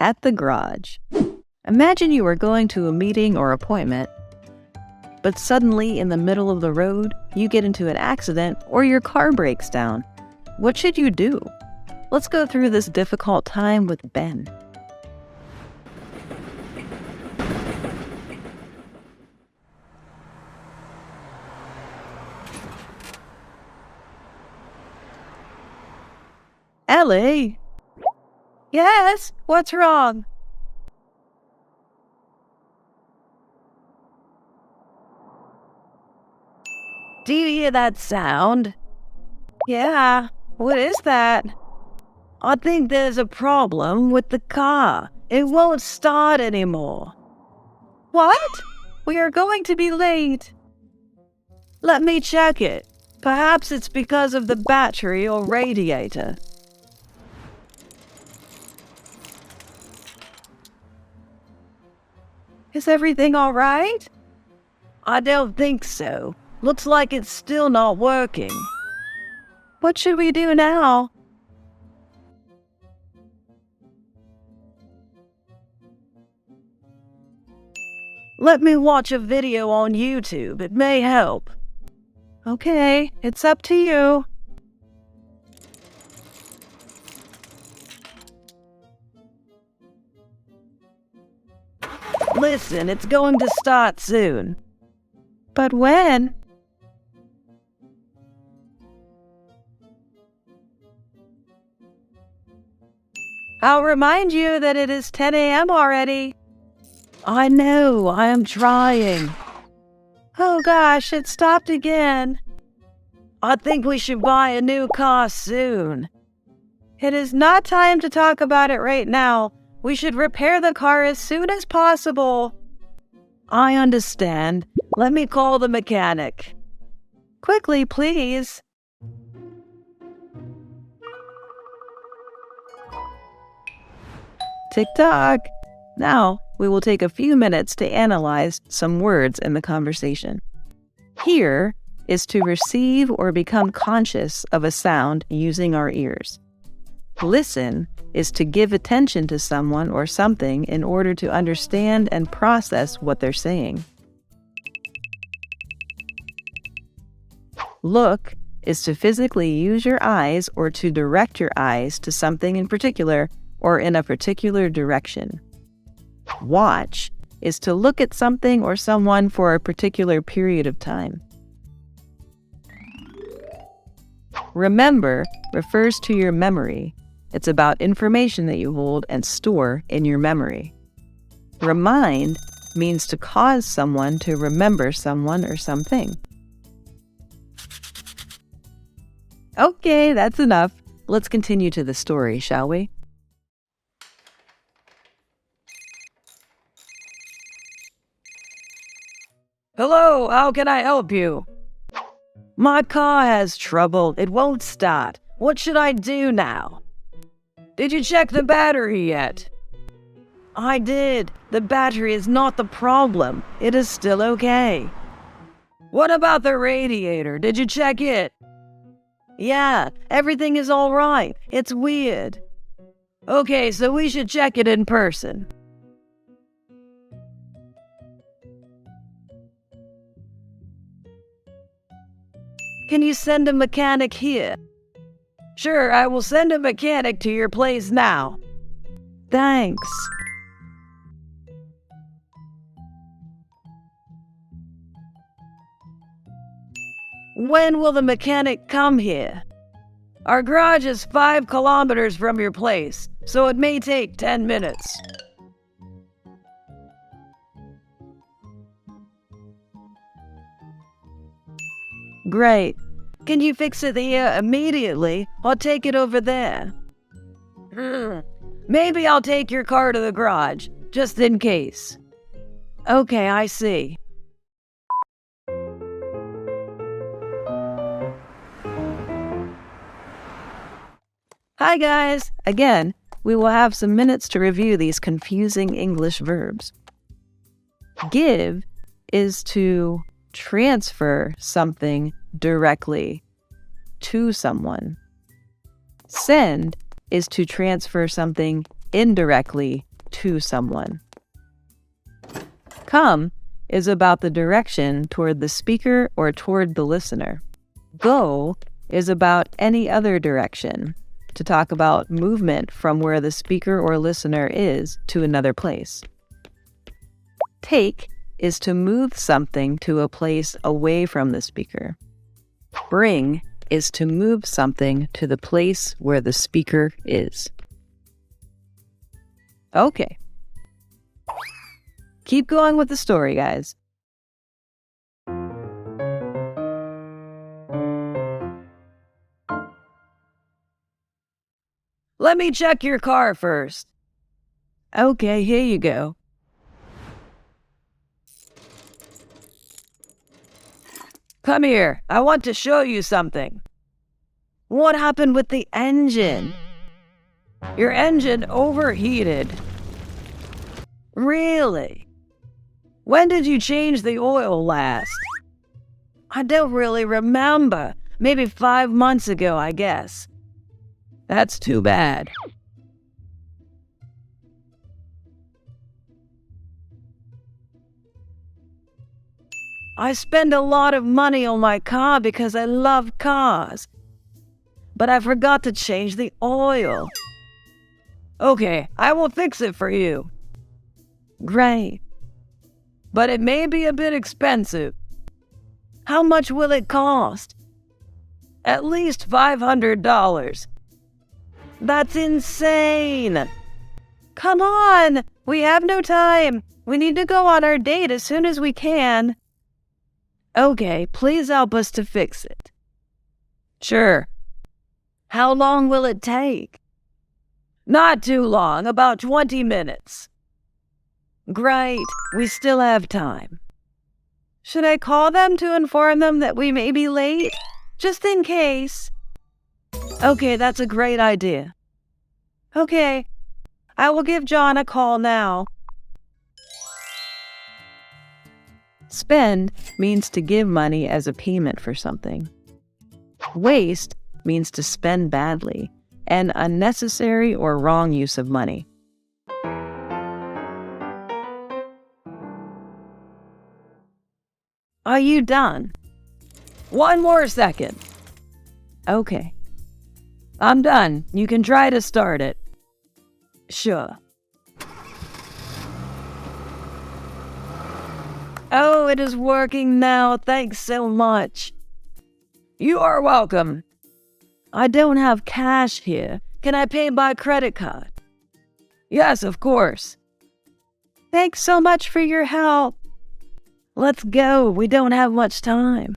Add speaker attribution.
Speaker 1: At the garage. Imagine you are going to a meeting or appointment, but suddenly in the middle of the road, you get into an accident or your car breaks down. What should you do? Let's go through this difficult time with Ben. Ellie? Yes, what's wrong? Do you hear that sound? Yeah, what is that? I think there's a problem with the car. It won't start anymore. What? We are going to be late. Let me check it. Perhaps it's because of the battery or radiator. Is everything all right? I don't think so. Looks like it's still not working. What should we do now? Let me watch a video on YouTube. It may help. Okay, it's up to you. Listen, it's going to start soon. But when? I'll remind you that it is 10 a.m. already. I know, I am trying. Oh gosh, it stopped again. I think we should buy a new car soon. It is not time to talk about it right now. We should repair the car as soon as possible. I understand. Let me call the mechanic. Quickly, please. Tick-tock. Now, we will take a few minutes to analyze some words in the conversation. Hear is to receive or become conscious of a sound using our ears. Listen is to give attention to someone or something in order to understand and process what they're saying. Look is to physically use your eyes or to direct your eyes to something in particular or in a particular direction. Watch is to look at something or someone for a particular period of time. Remember refers to your memory. It's about information that you hold and store in your memory. Remind means to cause someone to remember someone or something. Okay, that's enough. Let's continue to the story, shall we? Hello, how can I help you? My car has trouble. It won't start. What should I do now? Did you check the battery yet? I did. The battery is not the problem. It is still okay. What about the radiator? Did you check it? Yeah, everything is all right. It's weird. Okay, so we should check it in person. Can you send a mechanic here? Sure, I will send a mechanic to your place now. Thanks. When will the mechanic come here? Our garage is 5 kilometers from your place, so it may take 10 minutes. Great. Can you fix it here immediately or take it over there? Maybe I'll take your car to the garage, just in case. Okay, I see. Hi guys! Again, we will have some minutes to review these confusing English verbs. Give is to transfer something directly to someone. Send is to transfer something indirectly to someone. Come is about the direction toward the speaker or toward the listener. Go is about any other direction, to talk about movement from where the speaker or listener is to another place. Take is to move something to a place away from the speaker. Bring is to move something to the place where the speaker is. Okay. Keep going with the story, guys. Let me check your car first. Okay, here you go. Come here, I want to show you something. What happened with the engine? Your engine overheated. Really? When did you change the oil last? I don't really remember. Maybe 5 months ago, I guess. That's too bad. I spend a lot of money on my car because I love cars. But I forgot to change the oil. Okay, I will fix it for you. Great. But it may be a bit expensive. How much will it cost? At least $500. That's insane. Come on, we have no time. We need to go on our date as soon as we can. Okay, please help us to fix it. Sure. How long will it take? Not too long, about 20 minutes. Great, we still have time. Should I call them to inform them that we may be late? Just in case. Okay, that's a great idea. Okay, I will give John a call now. Spend means to give money as a payment for something. Waste means to spend badly, an unnecessary or wrong use of money. Are you done? One more second. Okay. I'm done. You can try to start it. Sure. Oh, it is working now. Thanks so much. You are welcome. I don't have cash here. Can I pay by credit card? Yes, of course. Thanks so much for your help. Let's go. We don't have much time.